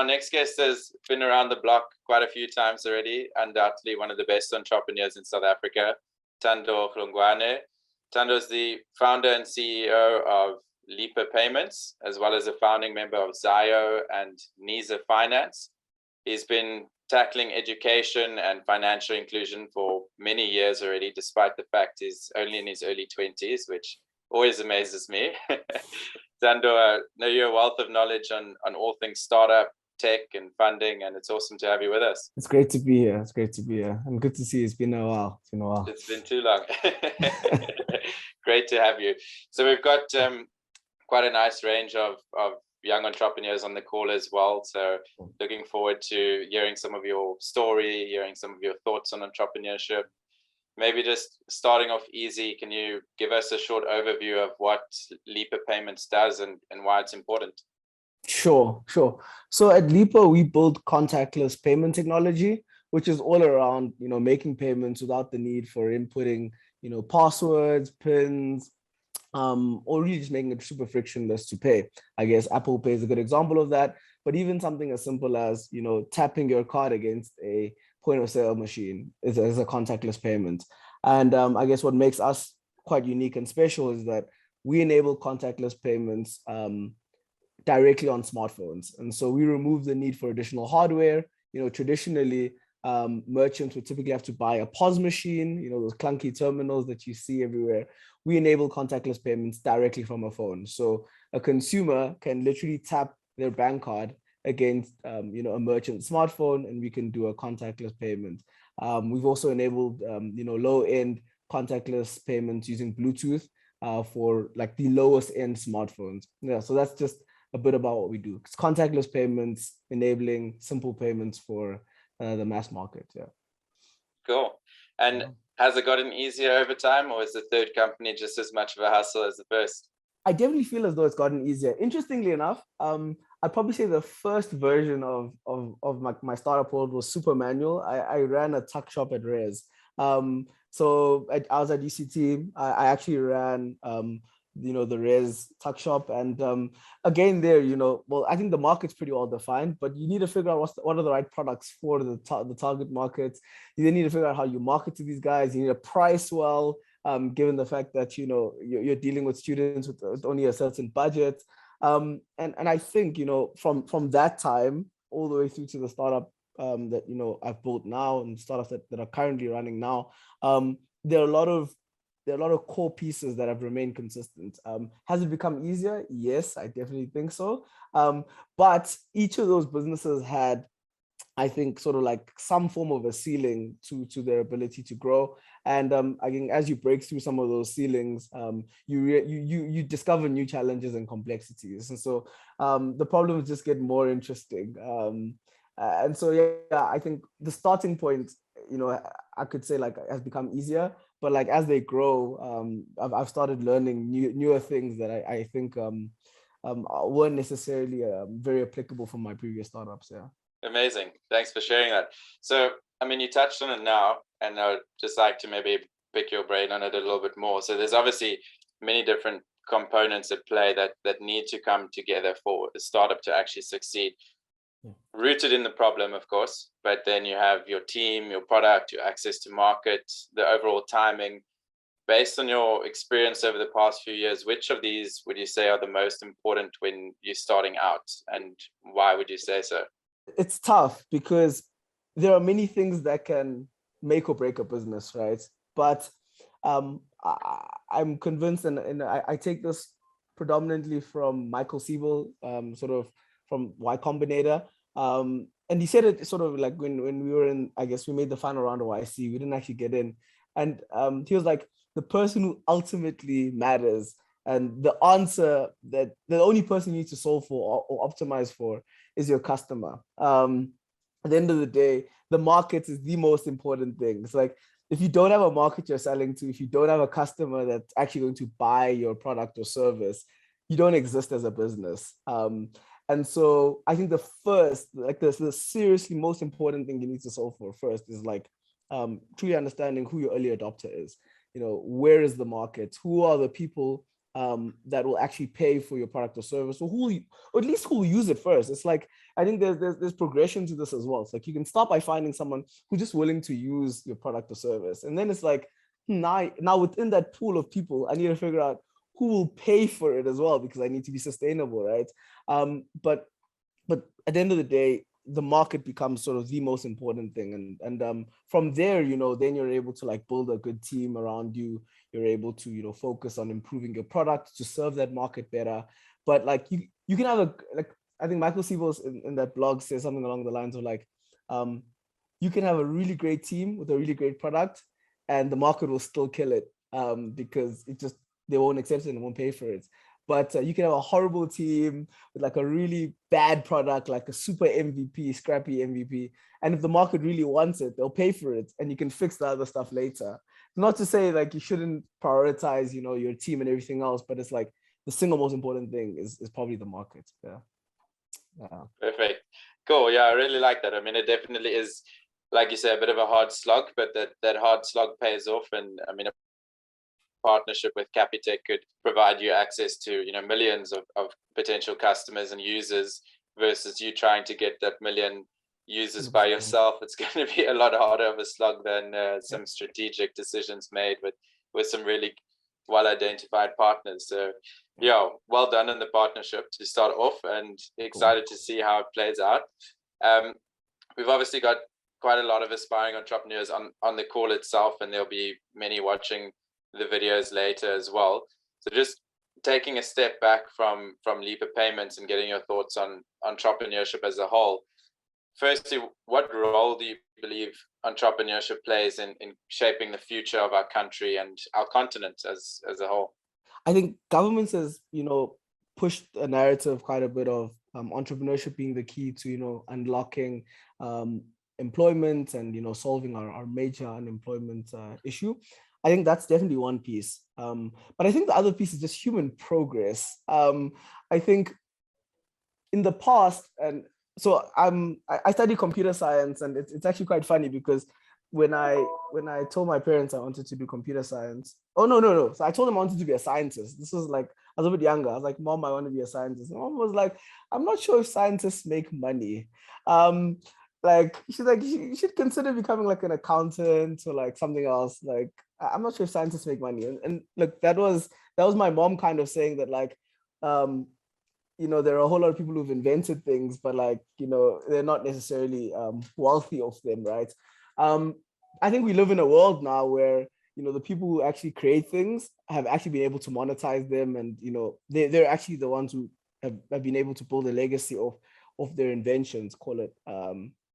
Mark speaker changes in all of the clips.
Speaker 1: our next guest has been around the block quite a few times already, undoubtedly one of the best entrepreneurs in South Africa, Thando Hlongwane. Thando is the founder and CEO of 𝗲𝗲𝗶𝗃𝗃𝗃𝗃𝗃𝗃 Payments, as well as a founding member of 𝗫𝗏o and 𝗍𝗏𝗔 Finance. He's been tackling education and financial inclusion for many years already, despite the fact he's only in his early 20s, which always amazes me. Thando, I know you're a wealth of knowledge on all things startup, tech, and funding, and it's awesome to have you with us.
Speaker 2: It's great to be here. It's great to be here. And good to see you. It's been a while.
Speaker 1: It's been too long. Great to have you. So we've got quite a nice range of young entrepreneurs on the call as well. So looking forward to hearing some of your story, hearing some of your thoughts on entrepreneurship. Maybe just starting off easy, can you give us a short overview of what 𝗲𝗲𝗶𝗃𝗃𝗃𝗃 Payments does and why it's important?
Speaker 2: Sure. So at 𝗲𝗲𝗃𝗃𝗃𝗃, we build contactless payment technology, which is all around, making payments without the need for inputting, passwords, PINs, or really just making it super frictionless to pay. I guess Apple Pay is a good example of that, but even something as simple as, tapping your card against a point of sale machine is a contactless payment. And I guess what makes us quite unique and special is that we enable contactless payments directly on smartphones. And so we remove the need for additional hardware. Traditionally, merchants would typically have to buy a POS machine, those clunky terminals that you see everywhere. We enable contactless payments directly from a phone. So a consumer can literally tap their bank card against a merchant smartphone, and we can do a contactless payment. We've also enabled low-end contactless payments using Bluetooth for like the lowest end smartphones. Yeah, so that's just a bit about what we do. It's contactless payments, enabling simple payments for the mass market. Yeah.
Speaker 1: Cool. And has it gotten easier over time, or is the third company just as much of a hustle as the first?
Speaker 2: I definitely feel as though it's gotten easier. Interestingly enough, I'd probably say the first version of my startup world was super manual. I ran a tuck shop at Res. So I was at UCT. I actually ran the Res tuck shop, and again there, well, I think the market's pretty well defined, but you need to figure out what are the right products for the target markets. You then need to figure out how you market to these guys. You need to price well, given the fact that you're dealing with students with only a certain budget. And I think from that time all the way through to the startup that I've built now, and startups that are currently running now, there are a lot of core pieces that have remained consistent. Has it become easier? Yes, I definitely think so. But each of those businesses had, I think, sort of like some form of a ceiling to their ability to grow. And I think as you break through some of those ceilings, you discover new challenges and complexities. And so the problems just get more interesting. And so, yeah, I think the starting point, I could say like has become easier, but like as they grow, I've started learning newer things that I think weren't necessarily very applicable from my previous startups. Yeah.
Speaker 1: Amazing. Thanks for sharing that. So, I mean, you touched on it now, and I'd just like to maybe pick your brain on it a little bit more. So there's obviously many different components at play that need to come together for a startup to actually succeed. Rooted in the problem, of course, but then you have your team, your product, your access to market, the overall timing. Based on your experience over the past few years, which of these would you say are the most important when you're starting out, and why would you say so?
Speaker 2: It's tough because there are many things that can make or break a business, right? But I'm convinced, and I take this predominantly from 𝗏𝗏𝗏𝗏𝗏𝗏, sort of from Y Combinator. And he said it sort of like when we were in, I guess we made the final round of YC, we didn't actually get in. And he was like, the person who ultimately matters, and the answer that the only person you need to solve for or optimize for is your customer. At the end of the day, the market is the most important thing. It's like, if you don't have a market you're selling to, if you don't have a customer that's actually going to buy your product or service, you don't exist as a business. And so I think the first, like the seriously most important thing you need to solve for first is like truly understanding who your early adopter is. Where is the market? Who are the people that will actually pay for your product or service, or or at least who will use it first. It's like, I think there's progression to this as well. It's like you can start by finding someone who's just willing to use your product or service. And then it's like, now within that pool of people, I need to figure out who will pay for it as well, because I need to be sustainable, right? But at the end of the day, the market becomes sort of the most important thing. And from there, then you're able to like build a good team around you. You're able to, focus on improving your product to serve that market better. But like you can have I think Michael Siebels in that blog says something along the lines of like, you can have a really great team with a really great product and the market will still kill it, because they won't accept it and won't pay for it. But you can have a horrible team with like a really bad product, like a super MVP, scrappy MVP. And if the market really wants it, they'll pay for it and you can fix the other stuff later. Not to say like you shouldn't prioritize, your team and everything else, but it's like the single most important thing is probably the market. Yeah.
Speaker 1: Perfect. Cool. Yeah, I really like that. I mean, it definitely is, like you say, a bit of a hard slog, but that hard slog pays off. And I mean, partnership with Capitec could provide you access to millions of potential customers and users, versus you trying to get that million users by yourself. It's going to be a lot harder of a slog than some strategic decisions made with some really well identified partners. So yeah, well done in the partnership to start off, and excited to see how it plays out. We've obviously got quite a lot of aspiring entrepreneurs on the call itself, and there'll be many watching the videos later as well. So just taking a step back from Lipa Payments and getting your thoughts on entrepreneurship as a whole. Firstly, what role do you believe entrepreneurship plays in shaping the future of our country and our continent as a whole?
Speaker 2: I think governments has, pushed a narrative quite a bit of entrepreneurship being the key to, unlocking employment and, solving our major unemployment issue. I think that's definitely one piece. But I think the other piece is just human progress. I think in the past, and so I study computer science, and it's actually quite funny because when I told my parents I wanted to do computer science, no. So I told them I wanted to be a scientist. This was like, I was a bit younger. I was like, Mom, I want to be a scientist. And Mom was like, I'm not sure if scientists make money. She's like, you should consider becoming like an accountant or like something else. Like, I'm not sure if scientists make money. And look, that was my mom kind of saying that like, there are a whole lot of people who've invented things, but like, they're not necessarily wealthy of them, right? I think we live in a world now where, the people who actually create things have actually been able to monetize them. And, they're actually the ones who have been able to build a legacy of their inventions, call it,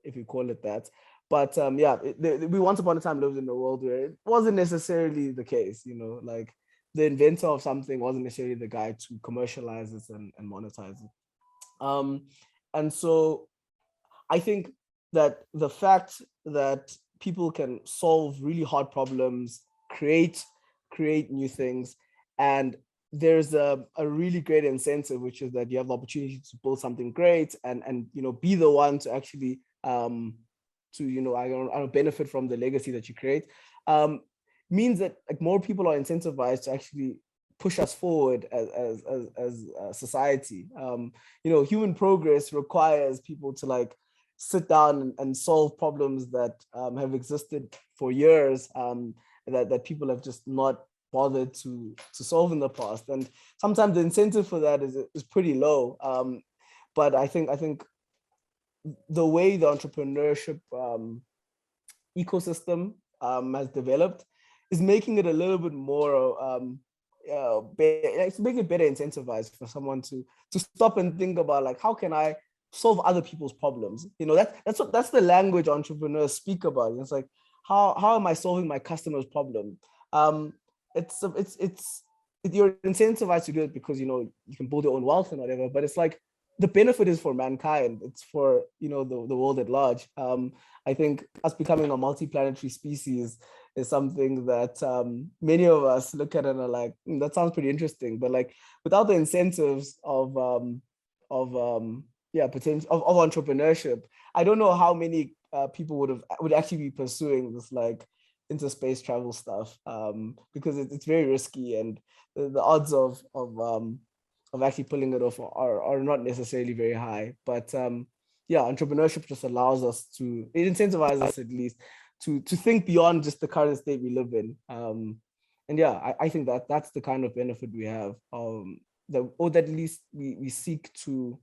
Speaker 2: if you call it that. But we once upon a time lived in a world where it wasn't necessarily the case, like the inventor of something wasn't necessarily the guy to commercialize it and monetize it. And so I think that the fact that people can solve really hard problems, create new things, and there's a really great incentive, which is that you have the opportunity to build something great and be the one to actually to benefit from the legacy that you create, means that like more people are incentivized to actually push us forward as a society. Human progress requires people to like sit down and solve problems that have existed for years, that people have just not bothered to solve in the past. And sometimes the incentive for that is pretty low. But I think the way the entrepreneurship ecosystem has developed is making it a little bit more, it's making it better incentivized for someone to stop and think about like, how can I solve other people's problems? That's the language entrepreneurs speak about. It's like, how am I solving my customer's problem? You're incentivized to do it because you can build your own wealth and whatever, but it's like the benefit is for mankind. It's for the world at large. I think us becoming a multi-planetary species is something that many of us look at and are like, that sounds pretty interesting. But like without the incentives of entrepreneurship, I don't know how many people would actually be pursuing this like into space travel stuff, because it's very risky, and the odds of actually pulling it off are not necessarily very high. But yeah, entrepreneurship just allows us to, it incentivizes us at least to think beyond just the current state we live in. And yeah, I think that's the kind of benefit we have, or that at least we seek to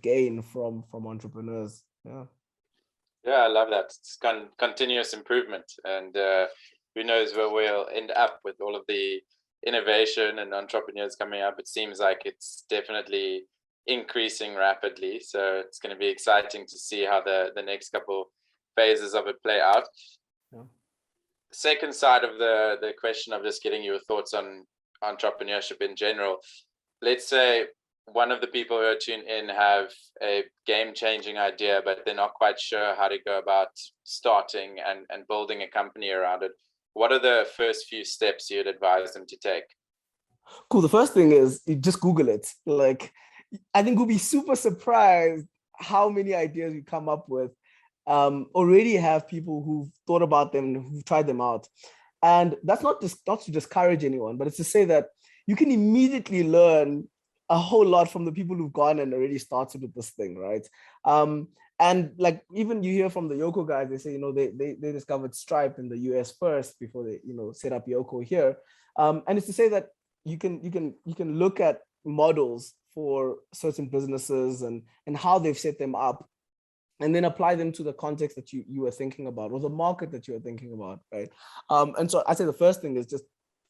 Speaker 2: gain from entrepreneurs. Yeah.
Speaker 1: Yeah, I love that. It's continuous improvement, and who knows where we'll end up with all of the innovation and entrepreneurs coming up. It seems like it's definitely increasing rapidly. So it's going to be exciting to see how the next couple phases of it play out.
Speaker 2: Yeah.
Speaker 1: Second side of the question of just getting your thoughts on entrepreneurship in general. Let's say one of the people who are tuned in have a game-changing idea, but they're not quite sure how to go about starting and building a company around it. What are the first few steps you'd advise them to take?
Speaker 2: Cool. The first thing is you just Google it. Like, I think we'll be super surprised how many ideas you come up with. Already have people who've thought about them, who've tried them out. And that's not to discourage anyone, but it's to say that you can immediately learn a whole lot from the people who've gone and already started with this thing, right? And like, even you hear from the Yoco guys, they say, they discovered Stripe in the US first before they, set up Yoco here. And it's to say that you can look at models for certain businesses and how they've set them up, and then apply them to the context that you were thinking about, or the market that you were thinking about, right? And so I say the first thing is just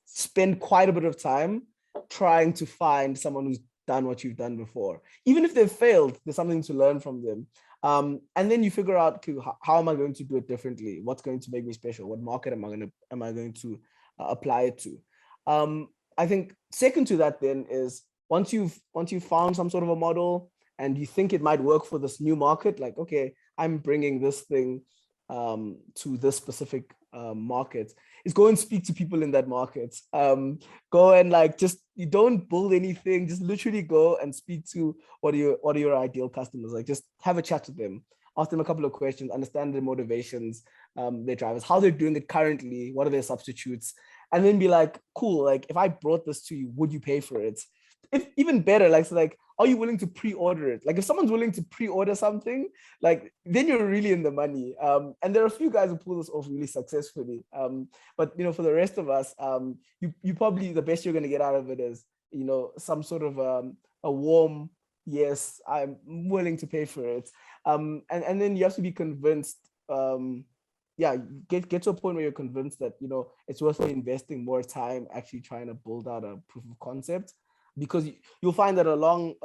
Speaker 2: spend quite a bit of time trying to find someone who's done what you've done before. Even if they've failed, there's something to learn from them. And then you figure out, okay, how am I going to do it differently? What's going to make me special? What market am I going to apply it to? I think second to that then is once you've found some sort of a model and you think it might work for this new market, like, okay, I'm bringing this thing to this specific market, is go and speak to people in that market. Go and you don't build anything, just literally go and speak to what are your ideal customers. Like, just have a chat with them, ask them a couple of questions, understand their motivations, their drivers, how they're doing it currently, what are their substitutes, and then be like, cool, like if I brought this to you, would you pay for it? If even better, are you willing to pre-order it? Like, if someone's willing to pre-order something, like, then you're really in the money. And there are a few guys who pull this off really successfully. But for the rest of us, you probably, the best you're going to get out of it is, some sort of a warm yes, I'm willing to pay for it. And then you have to be convinced. Get to a point where you're convinced that it's worth investing more time actually trying to build out a proof of concept. Because you'll find that along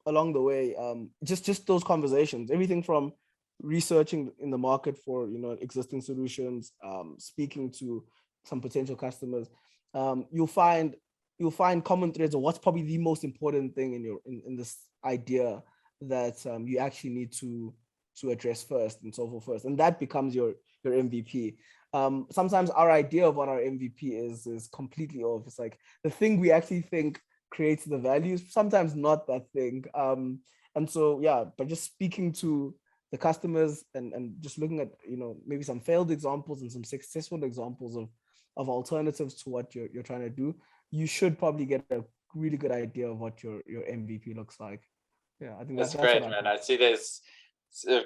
Speaker 2: the way, just those conversations, everything from researching in the market for existing solutions, speaking to some potential customers, you'll find common threads of what's probably the most important thing in this idea that you actually need to address first and solve for first, and that becomes your MVP. Sometimes our idea of what our MVP is completely off. It's like the thing we actually think creates the values, sometimes not that thing. And so, yeah, but just speaking to the customers and just looking at, maybe some failed examples and some successful examples of alternatives to what you're trying to do, you should probably get a really good idea of what your MVP looks like. Yeah, I think that's
Speaker 1: great, man. I see there's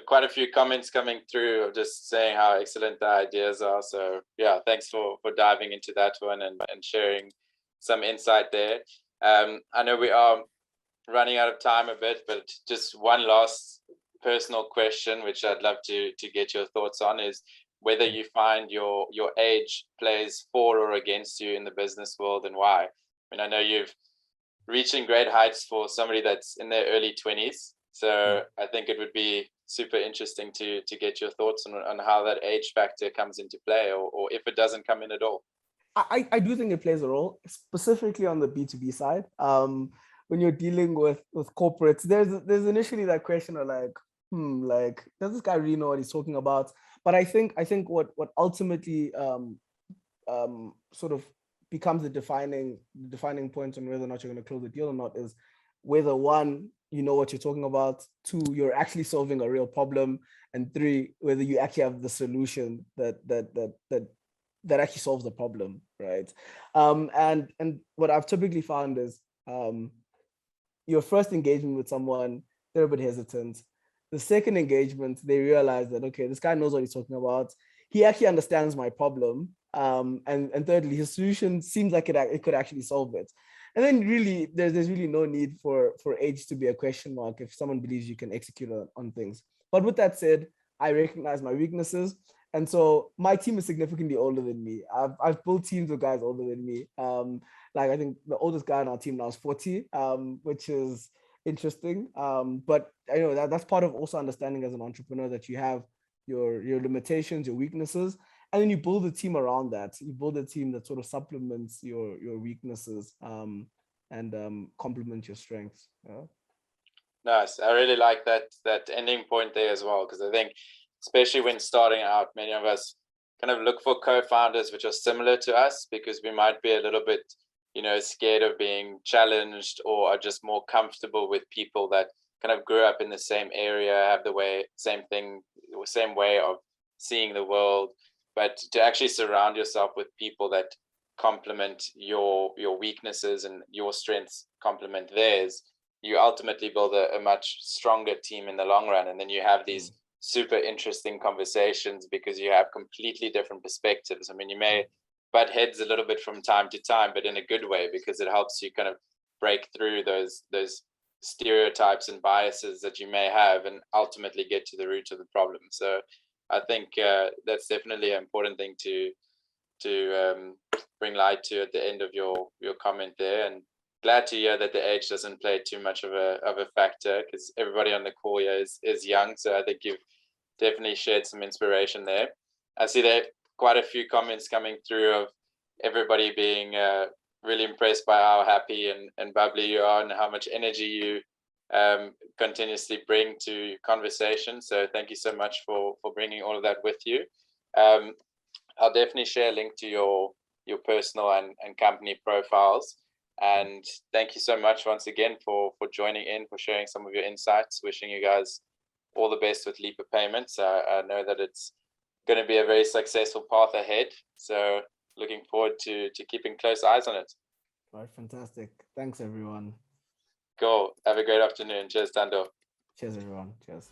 Speaker 1: quite a few comments coming through of just saying how excellent the ideas are. So yeah, thanks for diving into that one and sharing some insight there. I know we are running out of time a bit, but just one last personal question, which I'd love to get your thoughts on, is whether you find your age plays for or against you in the business world, and why. I mean, I know you've reaching great heights for somebody that's in their early 20s. So I think it would be super interesting to get your thoughts on how that age factor comes into play, or if it doesn't come in at all.
Speaker 2: I do think it plays a role, specifically on the B2B side. When you're dealing with corporates, there's initially that question of like, does this guy really know what he's talking about? But I think what ultimately sort of becomes the defining point on whether or not you're going to close the deal or not is whether one, you know what you're talking about, two, you're actually solving a real problem, and three, whether you actually have the solution that actually solves the problem, right? And what I've typically found is your first engagement with someone, they're a bit hesitant. The second engagement, they realize that, okay, this guy knows what he's talking about. He actually understands my problem. And thirdly, his solution seems like it could actually solve it. And then really, there's really no need for age to be a question mark if someone believes you can execute on things. But with that said, I recognize my weaknesses. And so my team is significantly older than me. I've built teams with guys older than me. Like I think the oldest guy on our team now is 40, which is interesting. But I know that's part of also understanding as an entrepreneur that you have your limitations, your weaknesses, and then you build a team around that. You build a team that sort of supplements your weaknesses and complements your strengths. Yeah?
Speaker 1: Nice. I really like that ending point there as well, because I think especially when starting out, many of us kind of look for co-founders which are similar to us because we might be a little bit, scared of being challenged or are just more comfortable with people that kind of grew up in the same area, have the same way of seeing the world. But to actually surround yourself with people that complement your weaknesses and your strengths complement theirs, you ultimately build a much stronger team in the long run. And then you have these super interesting conversations because you have completely different perspectives. I mean, you may butt heads a little bit from time to time, but in a good way, because it helps you kind of break through those stereotypes and biases that you may have and ultimately get to the root of the problem. So I think that's definitely an important thing to bring light to at the end of your comment there. And glad to hear that the age doesn't play too much of a factor, because everybody on the call here is young. So I think you've definitely shared some inspiration there. I see there quite a few comments coming through of everybody being really impressed by how happy and bubbly you are and how much energy you continuously bring to conversation. So thank you so much for bringing all of that with you. I'll definitely share a link to your personal and company profiles. And thank you so much once again for joining in, for sharing some of your insights. Wishing you guys all the best with 𝗲𝗲 Payments. I know that it's going to be a very successful path ahead. So looking forward to keeping close eyes on it.
Speaker 2: All right, fantastic. Thanks, everyone.
Speaker 1: Cool. Have a great afternoon. Cheers, Thando.
Speaker 2: Cheers, everyone. Cheers.